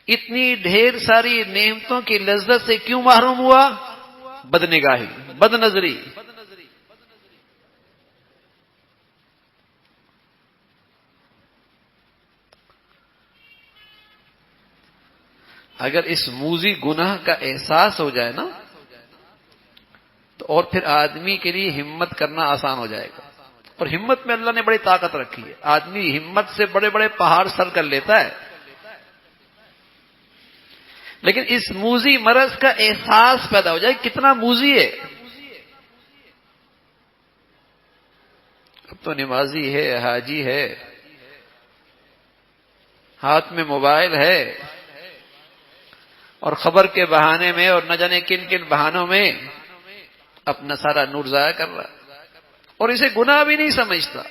اتنی ڈھیر ساری نعمتوں کی لذت سے کیوں محروم ہوا؟ بد نگاہی، بد نظری۔ اگر اس موذی گناہ کا احساس ہو جائے نا تو اور پھر آدمی کے لیے ہمت کرنا آسان ہو جائے گا۔ اور ہمت میں اللہ نے بڑی طاقت رکھی ہے، آدمی ہمت سے بڑے بڑے پہاڑ سر کر لیتا ہے، لیکن اس موذی مرض کا احساس پیدا ہو جائے کتنا موذی ہے۔ اب تو نمازی ہے، حاجی ہے، ہاتھ میں موبائل ہے، اور خبر کے بہانے میں اور نہ جانے کن کن بہانوں میں اپنا سارا نور ضائع کر رہا ہے، اور اسے گناہ بھی نہیں سمجھتا۔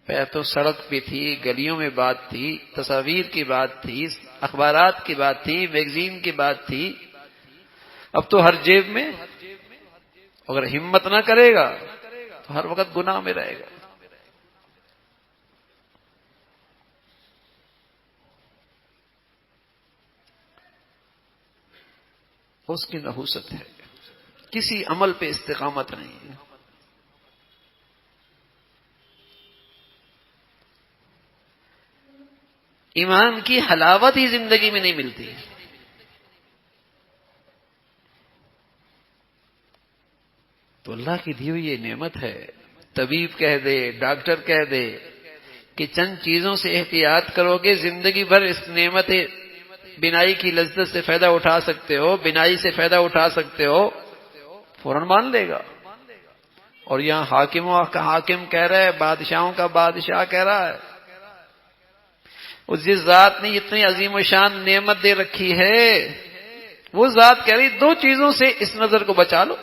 پہلے تو سڑک پہ تھی، گلیوں میں بات تھی، تصاویر کی بات تھی، اخبارات کی بات تھی، میگزین کی بات تھی، اب تو ہر جیب میں۔ اگر ہمت نہ کرے گا تو ہر وقت گناہ میں رہے گا۔ اس کی نحوست ہے، کسی عمل پہ استقامت نہیں ہے۔ ایمان کی حلاوت ہی زندگی میں نہیں ملتی۔ تو اللہ کی دی ہوئی یہ نعمت ہے، طبیب کہہ دے، ڈاکٹر کہہ دے کہ چند چیزوں سے احتیاط کرو گے زندگی بھر اس نعمت بینائی کی لذت سے فائدہ اٹھا سکتے ہو، بینائی سے فائدہ اٹھا سکتے ہو، فوراً مان لے گا۔ اور یہاں حاکموں کا حاکم کہہ رہا ہے، بادشاہوں کا بادشاہ کہہ رہا ہے، اس جس ذات نے اتنی عظیم و شان نعمت دے رکھی ہے، وہ ذات کہہ رہی دو چیزوں سے اس نظر کو بچا لو،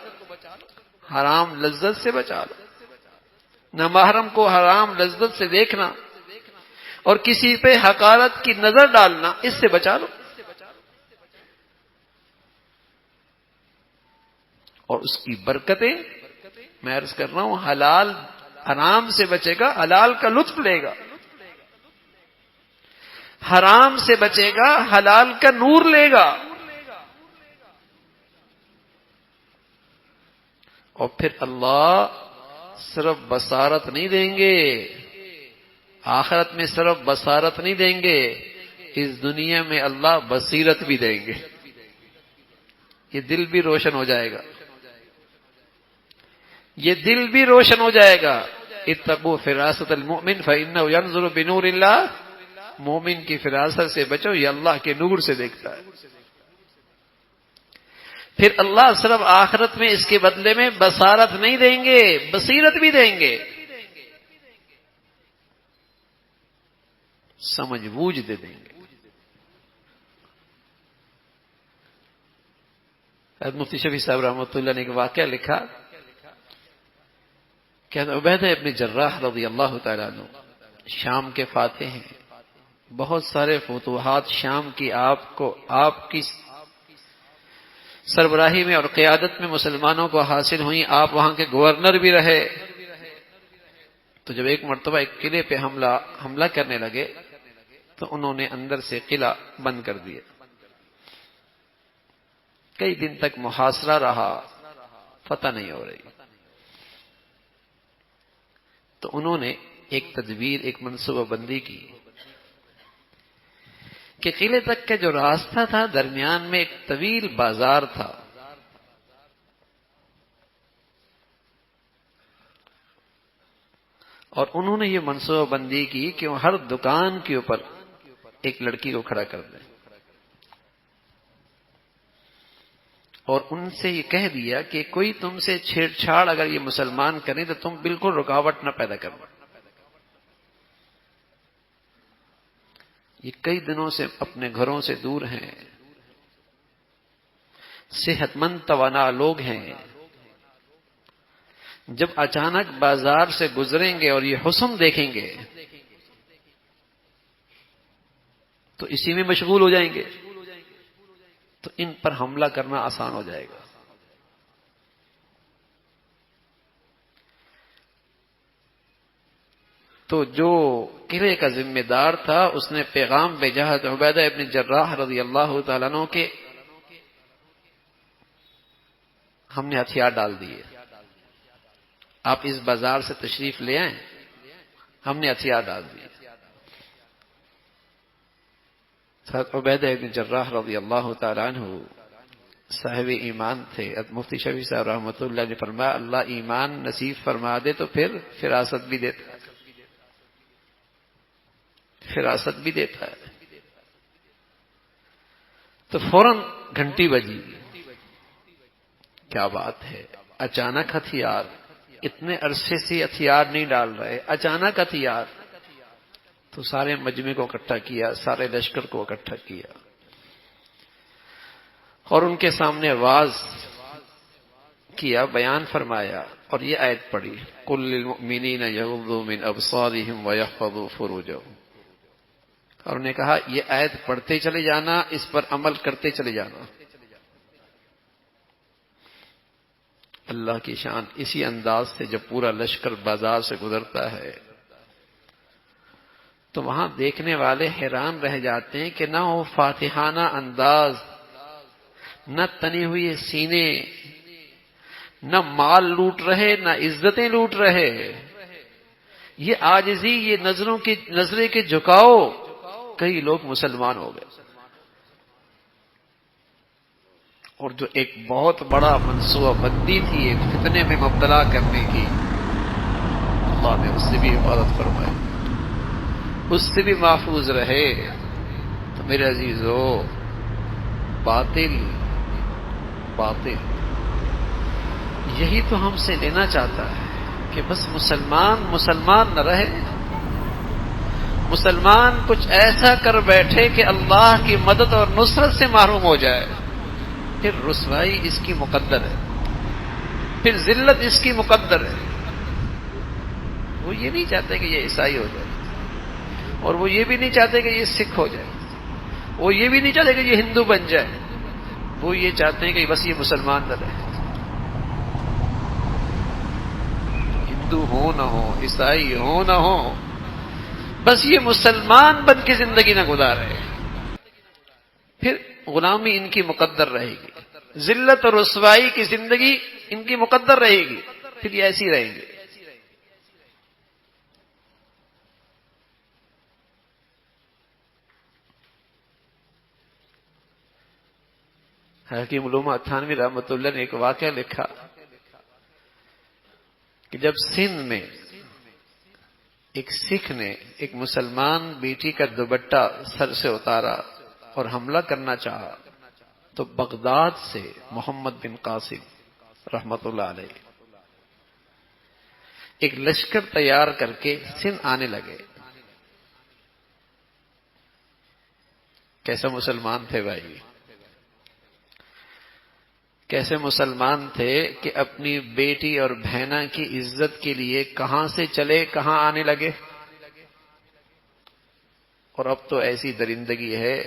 حرام لذت سے بچا لو، نامحرم کو حرام لذت سے دیکھنا اور کسی پہ حقارت کی نظر ڈالنا، اس سے بچا لو۔ اور اس کی برکتیں میں عرض کر رہا ہوں، حلال حرام سے بچے گا، حلال کا لطف لے گا، حرام سے بچے گا، حلال کا نور لے گا، اور پھر اللہ صرف بصارت نہیں دیں گے، آخرت میں صرف بصارت نہیں دیں گے، اس دنیا میں اللہ بصیرت بھی دیں گے، یہ دل بھی روشن ہو جائے گا، یہ دل بھی روشن ہو جائے گا۔ اتقوا فراست المؤمن فإنه ينظر بنور اللہ، مومن کی فراست سے بچو، یہ اللہ کے نور سے دیکھتا ہے۔ پھر اللہ صرف آخرت میں اس کے بدلے میں بصارت نہیں دیں گے، بصیرت بھی دیں گے، سمجھ بوجھ دے دیں گے۔ حضرت مفتی شفیع صاحب رحمۃ اللہ نے ایک واقعہ لکھا کہ عبیدہ ابن جراح رضی اللہ تعالیٰ عنہ شام کے فاتح ہیں، بہت سارے فتوحات شام کی آپ کی سربراہی میں اور قیادت میں مسلمانوں کو حاصل ہوئیں، آپ وہاں کے گورنر بھی رہے۔ تو جب ایک مرتبہ ایک قلعے پہ حملہ کرنے لگے تو انہوں نے اندر سے قلعہ بند کر دیا، کئی دن تک محاصرہ رہا، فتح نہیں ہو رہی۔ تو انہوں نے ایک تدبیر، ایک منصوبہ بندی کی کہ قلعے تک کا جو راستہ تھا درمیان میں ایک طویل بازار تھا، اور انہوں نے یہ منصوبہ بندی کی کہ وہ ہر دکان کے اوپر ایک لڑکی کو کھڑا کر دیں، اور ان سے یہ کہہ دیا کہ کوئی تم سے چھیڑ چھاڑ اگر یہ مسلمان کریں تو تم بالکل رکاوٹ نہ پیدا کرنا۔ یہ کئی دنوں سے اپنے گھروں سے دور ہیں، صحت مند توانا لوگ ہیں، جب اچانک بازار سے گزریں گے اور یہ حسن دیکھیں گے تو اسی میں مشغول ہو جائیں گے، تو ان پر حملہ کرنا آسان ہو جائے گا۔ تو جو قلعے کا ذمہ دار تھا اس نے پیغام بھیجا حضرت عبیدہ ابن جراح رضی اللہ تعالیٰ عنہ کے ہم نے ہتھیار ڈال دیے، آپ اس بازار سے تشریف لے آئیں، ہم نے ہتھیار ڈال دیے۔ حضرت عبیدہ ابن جراح رضی اللہ تعالیٰ عنہ صاحب ایمان تھے۔ مفتی شفیع صاحب رحمۃ اللہ نے فرمایا اللہ ایمان نصیب فرما دے تو پھر فراست بھی دیتا ہے، فراست بھی دیتا ہے۔ تو فوراً گھنٹی بجی، کیا بات ہے، اچانک ہتھیار، اتنے عرصے سے ہتھیار نہیں ڈال رہے، اچانک ہتھیار۔ تو سارے مجمع کو اکٹھا کیا، سارے لشکر کو اکٹھا کیا اور ان کے سامنے واز کیا، بیان فرمایا اور یہ آیت پڑھی قُل لِّلْمُؤْمِنِينَ يَغُضُّوا مِنْ أَبْصَارِهِمْ وَيَحْفَظُوا فُرُوجَهُم، اور انہوں نے کہا یہ آیت پڑھتے چلے جانا، اس پر عمل کرتے چلے جانا۔ اللہ کی شان، اسی انداز سے جب پورا لشکر بازار سے گزرتا ہے تو وہاں دیکھنے والے حیران رہ جاتے ہیں کہ نہ وہ فاتحانہ انداز، نہ تنے ہوئے سینے، نہ مال لوٹ رہے، نہ عزتیں لوٹ رہے، یہ عاجزی، یہ نظریں کے جھکاؤ، کئی لوگ مسلمان ہو گئے۔ اور جو ایک بہت بڑا منصوبہ بندی تھی ایک فتنے میں مبتلا کرنے کی، اللہ نے اس سے بھی حفاظت فرمائی، اس سے بھی محفوظ رہے۔ تو میرے عزیزو، باطل یہی تو ہم سے لینا چاہتا ہے کہ بس مسلمان نہ رہے، مسلمان کچھ ایسا کر بیٹھے کہ اللہ کی مدد اور نصرت سے محروم ہو جائے، پھر رسوائی اس کی مقدر ہے، پھر ذلت اس کی مقدر ہے۔ وہ یہ نہیں چاہتے کہ یہ عیسائی ہو جائے، اور وہ یہ بھی نہیں چاہتے کہ یہ سکھ ہو جائے، وہ یہ بھی نہیں چاہتے کہ یہ ہندو بن جائے، وہ یہ چاہتے ہیں کہ بس یہ مسلمان نہ رہے، ہندو ہو نہ ہو، عیسائی ہو نہ ہو، بس یہ مسلمان بن کے زندگی نہ گزارے، پھر غلامی ان کی مقدر رہے گی، ذلت اور رسوائی کی زندگی ان کی مقدر رہے گی، پھر یہ ایسی رہیں گے۔ حکیم علومہ تھانوی رحمۃ اللہ نے ایک واقعہ لکھا کہ جب سندھ میں ایک سکھ نے ایک مسلمان بیٹی کا دوپٹہ سر سے اتارا اور حملہ کرنا چاہا تو بغداد سے محمد بن قاسم رحمۃ اللہ علیہ ایک لشکر تیار کر کے سندھ آنے لگے۔ کیسے مسلمان تھے بھائی، کیسے مسلمان تھے کہ اپنی بیٹی اور بہنا کی عزت کے لیے کہاں سے چلے کہاں آنے لگے۔ اور اب تو ایسی درندگی ہے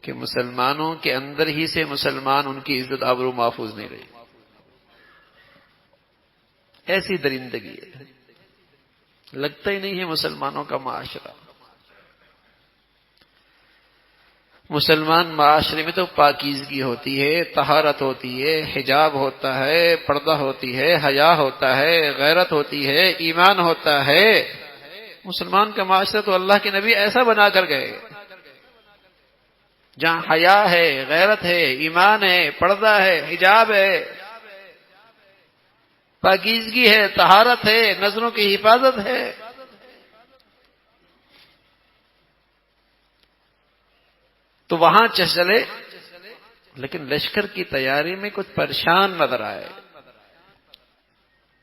کہ مسلمانوں کے اندر ہی سے مسلمان ان کی عزت آبرو محفوظ نہیں رہی، ایسی درندگی ہے، لگتا ہی نہیں ہے مسلمانوں کا معاشرہ۔ مسلمان معاشرے میں تو پاکیزگی ہوتی ہے، طہارت ہوتی ہے، حجاب ہوتا ہے، پردہ ہوتی ہے، حیا ہوتا ہے، غیرت ہوتی ہے، ایمان ہوتا ہے۔ مسلمان کا معاشرہ تو اللہ کے نبی ایسا بنا کر گئے جہاں حیا ہے، غیرت ہے، ایمان ہے، پردہ ہے، حجاب ہے، پاکیزگی ہے، طہارت ہے، نظروں کی حفاظت ہے۔ تو وہاں چلے، لیکن لشکر کی تیاری میں کچھ پریشان نظر آئے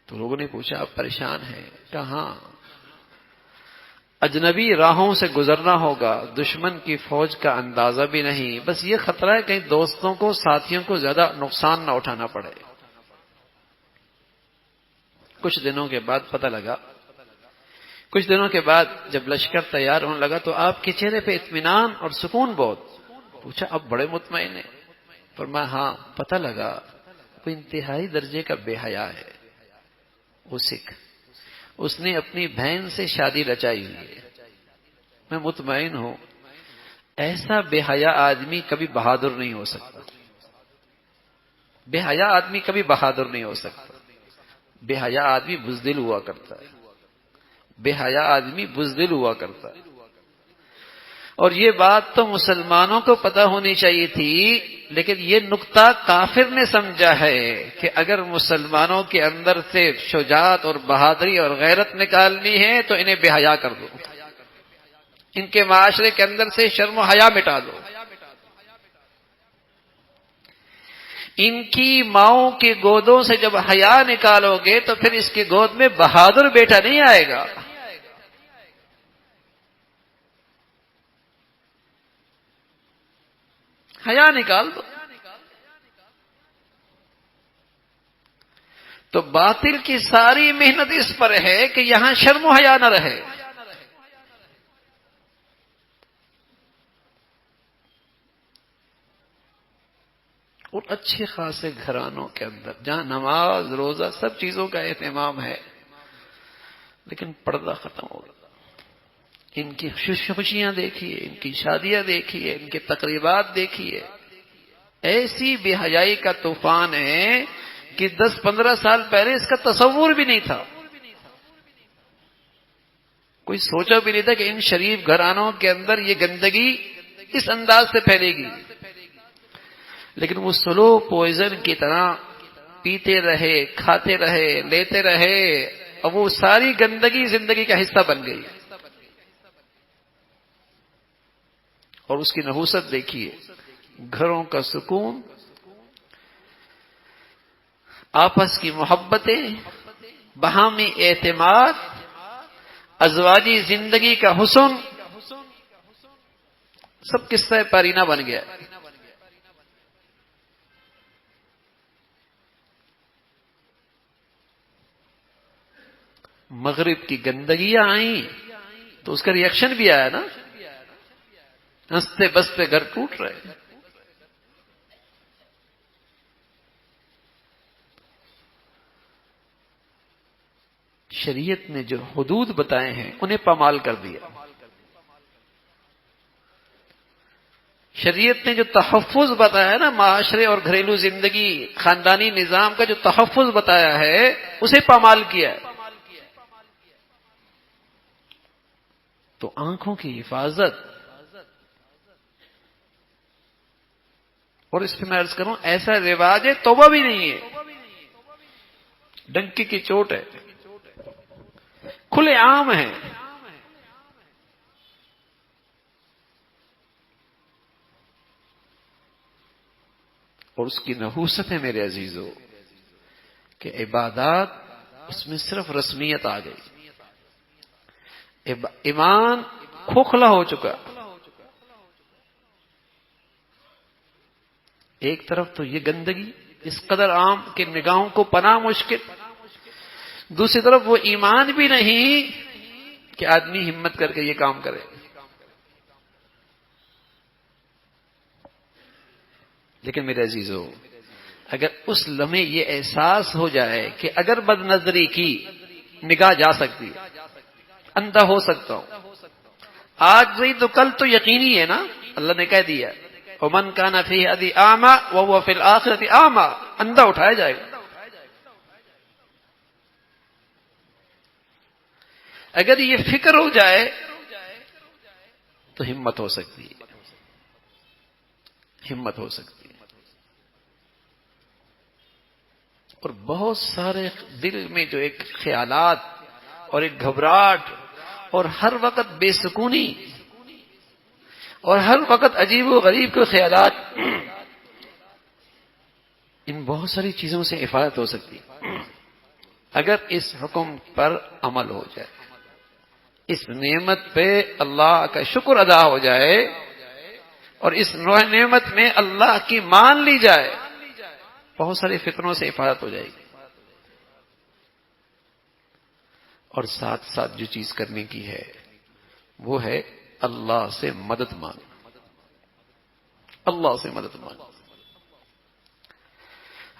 تو لوگوں نے پوچھا آپ پریشان ہیں؟ کہاں؟ اجنبی راہوں سے گزرنا ہوگا، دشمن کی فوج کا اندازہ بھی نہیں، بس یہ خطرہ ہے کہیں دوستوں کو، ساتھیوں کو زیادہ نقصان نہ اٹھانا پڑے۔ کچھ دنوں کے بعد پتہ لگا، کچھ دنوں کے بعد جب لشکر تیار ہونے لگا تو آپ کے چہرے پہ اطمینان اور سکون بہت۔ پوچھا اب بڑے مطمئن ہیں؟ فرمایا ہاں، پتہ لگا وہ انتہائی درجے کا بے حیا ہے، وہ سکھ اس نے اپنی بہن سے شادی رچائی ہوئی ہے. میں مطمئن ہوں ایسا بے حیا آدمی کبھی بہادر نہیں ہو سکتا. بے حیا آدمی کبھی بہادر نہیں ہو سکتا. بے حیا آدمی بزدل ہوا کرتا ہے. بے حیا آدمی بزدل ہوا کرتا ہے. اور یہ بات تو مسلمانوں کو پتہ ہونی چاہیے تھی، لیکن یہ نقطہ کافر نے سمجھا ہے کہ اگر مسلمانوں کے اندر سے شجاعت اور بہادری اور غیرت نکالنی ہے تو انہیں بے حیا کر دو، ان کے معاشرے کے اندر سے شرم و حیا مٹا دو. ان کی ماؤں کی گودوں سے جب حیا نکالو گے تو پھر اس کی گود میں بہادر بیٹا نہیں آئے گا. حیا نکال دو. تو باطل کی ساری محنت اس پر ہے کہ یہاں شرم و حیا نہ رہے. اور اچھے خاصے گھرانوں کے اندر جہاں نماز روزہ سب چیزوں کا اہتمام ہے، لیکن پردہ ختم ہو گیا. ان کی خوشیاں دیکھیے، ان کی شادیاں دیکھیے، ان کے تقریبات دیکھیے. ایسی بے حیائی کا طوفان ہے کہ 10-15 سال پہلے اس کا تصور بھی نہیں تھا. کوئی سوچا بھی نہیں تھا کہ ان شریف گھرانوں کے اندر یہ گندگی اس انداز سے پھیلے گی. لیکن وہ سلو پوائزن کی طرح پیتے رہے، کھاتے رہے، لیتے رہے، اور وہ ساری گندگی زندگی کا حصہ بن گئی. اور اس کی نحوست دیکھیے، گھروں کا سکون، آپس کی محبتیں، باہمی اعتماد، ازواجی زندگی کا حسن، سب قصہ پارینہ بن گیا. مغرب کی گندگیاں آئیں تو اس کا ری ایکشن بھی آیا نا. ہنستے بستے گھر ٹوٹ رہے. شریعت نے جو حدود بتائے ہیں انہیں پامال کر دیا. شریعت نے جو تحفظ بتایا ہے نا، معاشرے اور گھریلو زندگی، خاندانی نظام کا جو تحفظ بتایا ہے اسے پامال کیا ہے. تو آنکھوں کی حفاظت، اور اس پہ میں عرض کروں ایسا رواج ہے توبہ بھی نہیں ہے، ڈنکی کی چوٹ ہے، کھلے عام ہے. اور اس کی نحوست ہے میرے عزیزو کہ عبادات اس میں صرف رسمیت آ گئی. ایمان کھوکھلا ہو چکا. ایک طرف تو یہ گندگی اس قدر عام کہ نگاہوں کو پناہ مشکل، دوسری طرف وہ ایمان بھی نہیں کہ آدمی ہمت کر کے یہ کام کرے. لیکن میرے عزیزو اگر اس لمحے یہ احساس ہو جائے کہ اگر بد نظری کی نگاہ جا سکتی، اندھا ہو سکتا ہوں، آج نہیں تو کل تو یقینی ہے نا. اللہ نے کہہ دیا وَمَنْ كَانَ فِيهِ أَدِي أَعْمَى وَهُوَ فِي الْآخِرَةِ أَعْمَى، اندھا اٹھایا جائے گا. اگر یہ فکر ہو جائے تو ہمت ہو سکتی ہے، ہمت ہو سکتی ہے. اور بہت سارے دل میں جو ایک خیالات اور ایک گھبراہٹ اور ہر وقت بے سکونی اور ہر وقت عجیب و غریب کے خیالات، ان بہت ساری چیزوں سے حفاظت ہو سکتی اگر اس حکم پر عمل ہو جائے، اس نعمت پہ اللہ کا شکر ادا ہو جائے اور اس نعمت میں اللہ کی مان لی جائے، بہت سارے فتنوں سے حفاظت ہو جائے گی. اور ساتھ ساتھ جو چیز کرنے کی ہے وہ ہے اللہ سے مدد مانگ. اللہ سے مدد مانگ.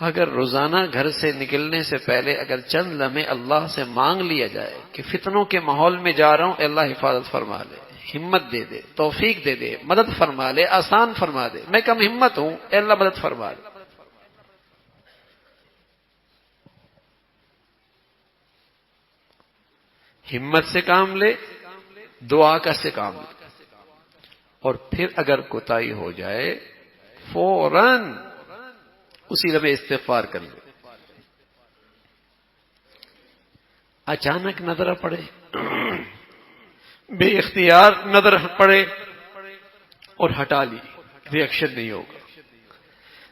اگر روزانہ گھر سے نکلنے سے پہلے اگر چند لمحے اللہ سے مانگ لیا جائے کہ فتنوں کے ماحول میں جا رہا ہوں، اے اللہ حفاظت فرما لے، ہمت دے دے، توفیق دے دے، مدد فرما لے، آسان فرما دے، میں کم ہمت ہوں، اے اللہ مدد فرما لے. ہمت سے کام لے، دعا کا سے کام لے، اور پھر اگر کوتاہی ہو جائے فوراً اسی لمحے استغفار کر لے. اچانک نظر پڑے، بے اختیار نظر پڑے اور ہٹا لی، ریئیکشن نہیں ہوگا.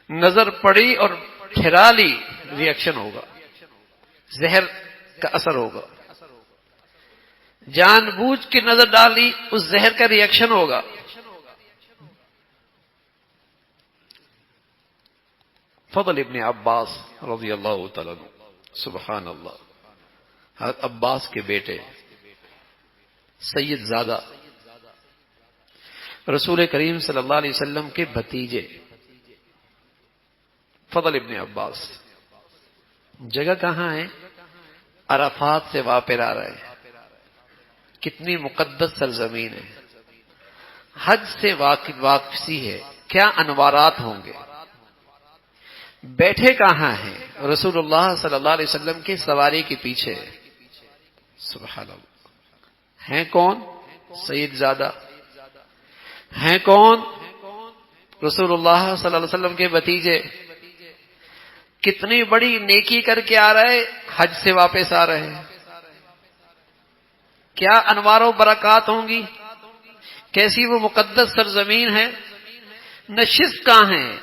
نظر پڑی اور پھرا لی، ریئیکشن ہوگا، زہر کا اثر ہوگا. جان بوجھ کے نظر ڈالی، اس زہر کا ریئیکشن ہوگا. فضل ابن عباس رضی اللہ تعالیٰ عنہ، سبحان اللہ، حضرت عباس کے بیٹے سید زادہ، رسول کریم صلی اللہ علیہ وسلم کے بھتیجے فضل ابن عباس. جگہ کہاں ہے؟ عرفات سے واپس آ رہے ہیں. کتنی مقدس سرزمین ہے، حج سے واپسی ہے، کیا انوارات ہوں گے. بیٹھے کہاں ہیں؟ رسول اللہ صلی اللہ علیہ وسلم کے سواری کے پیچھے. سبحان اللہ. ہیں کون؟ سید زادہ. ہیں کون؟ رسول اللہ صلی اللہ علیہ وسلم کے بھتیجے. کتنی بڑی نیکی کر کے آ رہے، حج سے واپس آ رہے ہیں. کیا انوار و برکات ہوں گی، کیسی وہ مقدس سرزمین ہے. نشست کہاں ہیں؟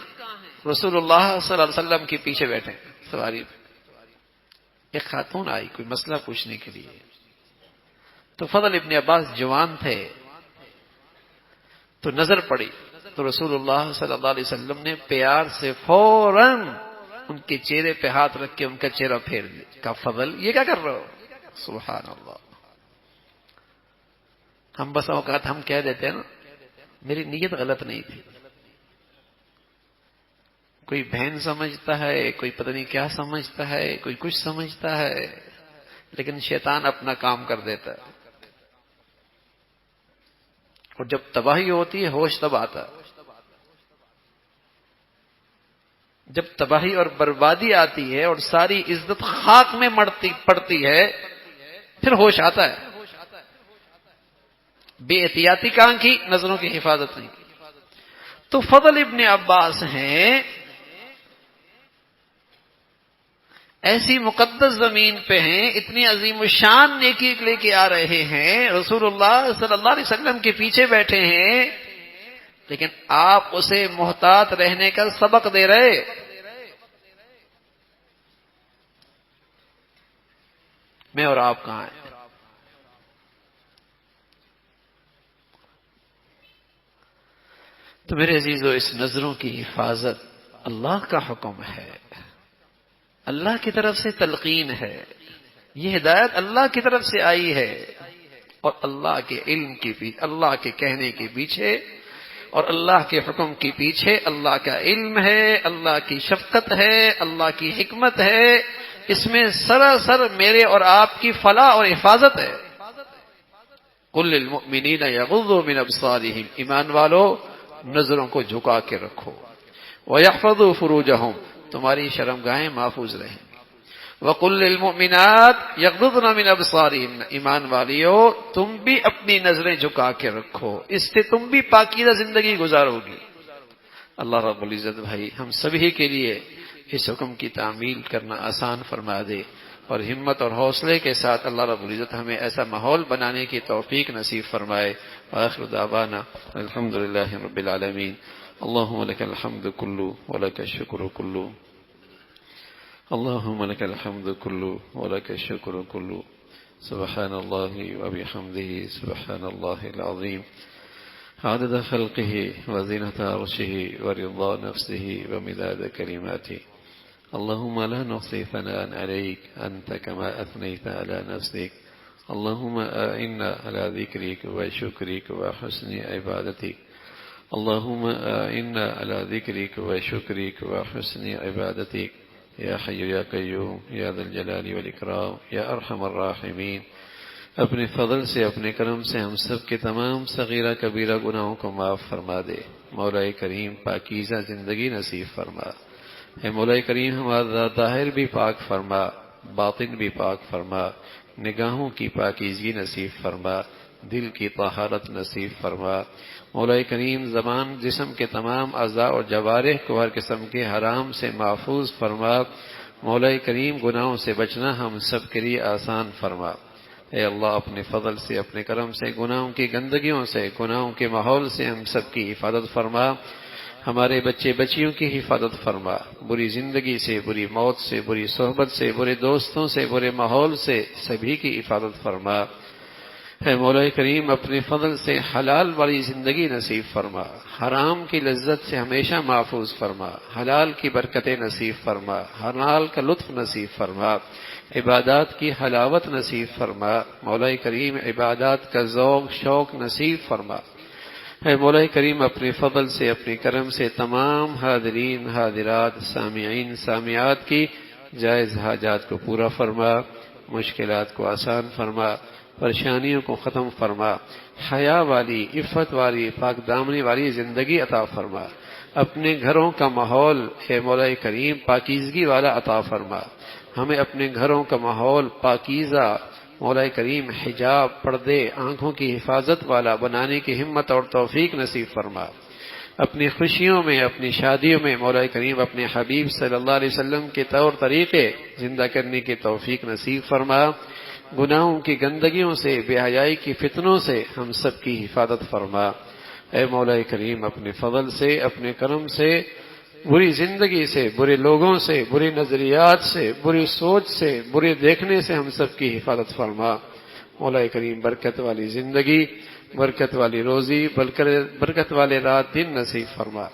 رسول اللہ صلی اللہ علیہ وسلم کے پیچھے بیٹھے سواری پہ. ایک خاتون آئی کوئی مسئلہ پوچھنے کے لیے، تو فضل ابن عباس جوان تھے، تو نظر پڑی، تو رسول اللہ صلی اللہ علیہ وسلم نے پیار سے فوراً ان کے چہرے پہ ہاتھ رکھ کے ان کا چہرہ پھیر دیا. کہا فضل یہ کیا کر رہے ہو؟ سبحان اللہ. ہم بس اوقات ہم کہہ دیتے ہیں نا میری نیت غلط نہیں تھی. کوئی بہن سمجھتا ہے، کوئی پتہ نہیں کیا سمجھتا ہے، کوئی کچھ سمجھتا ہے، لیکن شیطان اپنا کام کر دیتا ہے. اور جب تباہی ہوتی ہے ہوش تب آتا ہے. جب تباہی اور بربادی آتی ہے اور ساری عزت خاک میں پڑتی ہے پھر ہوش آتا ہے. بے احتیاطی کہاں کی؟ نظروں کی حفاظت نہیں کی. تو فضل ابن عباس ہیں، ایسی مقدس زمین پہ ہیں، اتنی عظیم الشان نیکی لے کے آ رہے ہیں، رسول اللہ صلی اللہ علیہ وسلم کے پیچھے بیٹھے ہیں، لیکن آپ اسے محتاط رہنے کا سبق دے رہے. میں اور آپ کہاں ہیں؟ تو میرے عزیزو، اس نظروں کی حفاظت اللہ کا حکم ہے، اللہ کی طرف سے تلقین ہے، یہ ہدایت اللہ کی طرف سے آئی ہے. اور اللہ کے علم کی پیچھے، اللہ کے کہنے کے پیچھے اور اللہ کے حکم کے پیچھے اللہ کا علم ہے، اللہ کی شفقت ہے، اللہ کی حکمت ہے. اس میں سراسر میرے اور آپ کی فلاح اور حفاظت ہے. قل للمؤمنین یغضوا من ابصارہم، ایمان والو نظروں کو جھکا کے رکھو. وَيَحْفَظُوا فُرُوجَهُمْ، تمہاری شرمگاہیں محفوظ رہیں. وَقُلْ لِلْمُؤْمِنَاتِ يَغْضُضْنَ مِنْ أَبْصَارِهِنَّ، ایمان والیو تم بھی اپنی نظریں جھکا کے رکھو، اس سے تم بھی پاکیزہ زندگی گزارو گی. اللہ رب العزت بھائی ہم سبھی کے لیے اس حکم کی تعمیل کرنا آسان فرما دے، اور ہمت اور حوصلے کے ساتھ اللہ رب العزت ہمیں ایسا ماحول بنانے کی توفیق نصیب فرمائے. وآخر دعوانا الحمد للہ رب العالمین. اللهم لك الحمد كله ولك الشكر كله، اللهم لك الحمد كله ولك الشكر كله. سبحان الله وبحمده، سبحان الله العظيم، عدد خلقه وزنة عرشه ورضا نفسه ومداد كلماته. اللهم لا نحصي ثناء عليك أنت كما أثنيت على نفسك. اللهم أعنا على ذكرك وشكرك وحسن عبادتك. اللهم أعنا على ذكرك وشكرك وحسن عبادتك. یا حی یا قیوم یا ذا الجلال والاکرام یا ارحم الراحمین، اپنے فضل سے اپنے کرم سے ہم سب کے تمام صغیرہ کبیرہ گناہوں کو معاف فرما دے۔ مولا کریم پاکیزہ زندگی نصیب فرما۔ اے مولا کریم ہمارا ظاہر بھی پاک فرما، باطن بھی پاک فرما، نگاہوں کی پاکیزگی نصیب فرما، دل کی طہارت نصیب فرما۔ مولا کریم زبان جسم کے تمام اعضاء اور جوارح کو ہر قسم کے حرام سے محفوظ فرما۔ مولا کریم گناہوں سے بچنا ہم سب کے لیے آسان فرما۔ اے اللہ اپنے فضل سے اپنے کرم سے گناہوں کی گندگیوں سے، گناہوں کے ماحول سے ہم سب کی حفاظت فرما۔ ہمارے بچے بچیوں کی حفاظت فرما، بری زندگی سے، بری موت سے، بری صحبت سے، برے دوستوں سے، برے ماحول سے سبھی کی حفاظت فرما۔ اے مولا کریم اپنے فضل سے حلال والی زندگی نصیب فرما، حرام کی لذت سے ہمیشہ محفوظ فرما، حلال کی برکتیں نصیب فرما، حلال کا لطف نصیب فرما، عبادات کی حلاوت نصیب فرما۔ مولا کریم عبادات کا ذوق شوق نصیب فرما۔ اے مولا کریم اپنے فضل سے اپنے کرم سے تمام حاضرین حاضرات سامعین سامعات کی جائز حاجات کو پورا فرما، مشکلات کو آسان فرما، پریشانیوں کو ختم فرما، حیا والی عفت والی پاک دامنی والی زندگی عطا فرما۔ اپنے گھروں کا ماحول اے مولا کریم پاکیزگی والا عطا فرما۔ ہمیں اپنے گھروں کا ماحول پاکیزہ مولا کریم حجاب پردے آنکھوں کی حفاظت والا بنانے کی ہمت اور توفیق نصیب فرما۔ اپنی خوشیوں میں اپنی شادیوں میں مولا کریم اپنے حبیب صلی اللہ علیہ وسلم کے طور طریقے زندہ کرنے کی توفیق نصیب فرما۔ گناہوں کی گندگیوں سے بے حیائی کی فتنوں سے ہم سب کی حفاظت فرما۔ اے مولا کریم اپنے فضل سے اپنے کرم سے بری زندگی سے، برے لوگوں سے، برے نظریات سے، بری سوچ سے، برے دیکھنے سے ہم سب کی حفاظت فرما۔ مولا کریم برکت والی زندگی، برکت والی روزی، برکت والے رات دن نصیب فرما۔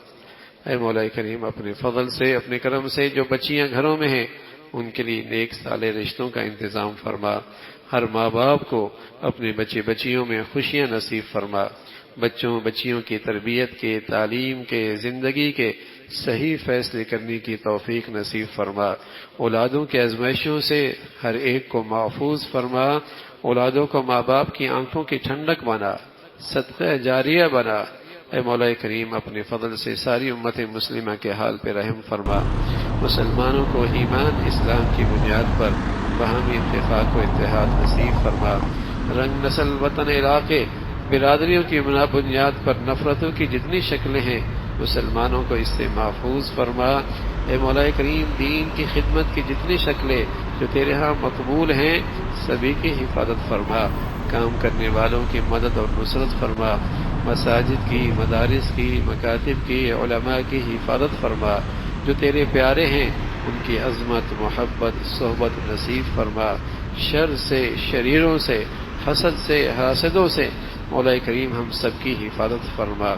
اے مولا کریم اپنے فضل سے اپنے کرم سے جو بچیاں گھروں میں ہیں ان کے لیے نیک صالح رشتوں کا انتظام فرما۔ ہر ماں باپ کو اپنے بچے بچیوں میں خوشیاں نصیب فرما۔ بچوں بچیوں کی تربیت کے، تعلیم کے، زندگی کے صحیح فیصلے کرنے کی توفیق نصیب فرما۔ اولادوں کے آزمائشوں سے ہر ایک کو محفوظ فرما۔ اولادوں کو ماں باپ کی آنکھوں کی ٹھنڈک بنا، صدقہ جاریہ بنا۔ اے مولا کریم اپنے فضل سے ساری امت مسلمہ کے حال پہ رحم فرما۔ مسلمانوں کو ایمان اسلام کی بنیاد پر باہمی اتفاق و اتحاد نصیب فرما۔ رنگ نسل وطن علاقے برادریوں کی بنیاد پر نفرتوں کی جتنی شکلیں ہیں مسلمانوں کو اس سے محفوظ فرما۔ اے مولا کریم دین کی خدمت کی جتنی شکلیں جو تیرے ہاں مقبول ہیں سبھی کی حفاظت فرما۔ کام کرنے والوں کی مدد اور نصرت فرما۔ مساجد کی، مدارس کی، مکاتب کی، علماء کی حفاظت فرما۔ جو تیرے پیارے ہیں ان کی عظمت محبت صحبت نصیب فرما۔ شر سے، شریروں سے، حسد سے، حاسدوں سے مولا کریم ہم سب کی حفاظت فرما۔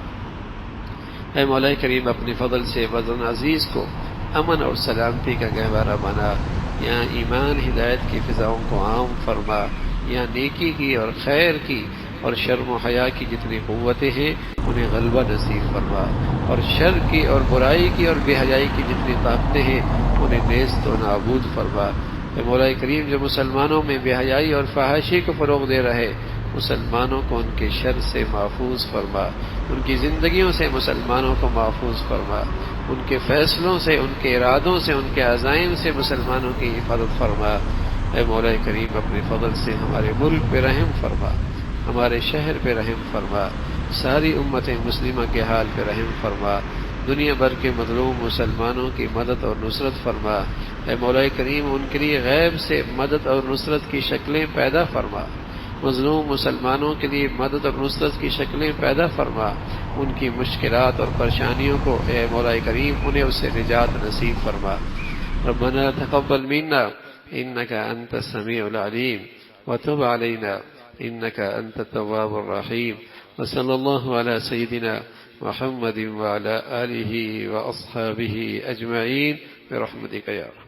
اے مولا کریم اپنے فضل سے وطن عزیز کو امن اور سلامتی کا گہوارہ بنا۔ یہاں ایمان ہدایت کی فضاؤں کو عام فرما۔ یہاں نیکی کی اور خیر کی اور شرم و حیا کی جتنی قوتیں ہیں انہیں غلبہ نصیب فرما، اور شر کی اور برائی کی اور بے حیائی کی جتنی طاقتیں ہیں انہیں نیست و نابود فرما۔ اے مولا کریم جو مسلمانوں میں بے حیائی اور فحاشی کو فروغ دے رہے مسلمانوں کو ان کے شر سے محفوظ فرما۔ ان کی زندگیوں سے مسلمانوں کو محفوظ فرما۔ ان کے فیصلوں سے، ان کے ارادوں سے، ان کے عزائم سے مسلمانوں کی حفاظت فرما۔ اے مولا کریم اپنے فضل سے ہمارے ملک پہ رحم فرما، ہمارے شہر پہ رحم فرما، ساری امت مسلمہ کے حال پہ رحم فرما۔ دنیا بھر کے مظلوم مسلمانوں کی مدد اور نصرت فرما۔ اے مولا کریم ان کے لیے غیب سے مدد اور نصرت کی شکلیں پیدا فرما۔ مظلوم مسلمانوں کے لیے مدد اور نصرت کی شکلیں پیدا فرما۔ ان کی مشکلات اور پریشانیوں کو اے مولا کریم انہیں اس سے نجات نصیب فرما۔ ربنا تقبل منا انك انت السميع العليم وتب علينا انك انت التواب الرحيم وصلى الله على سيدنا محمد وعلى آله وأصحابه أجمعين برحمتك يا رب.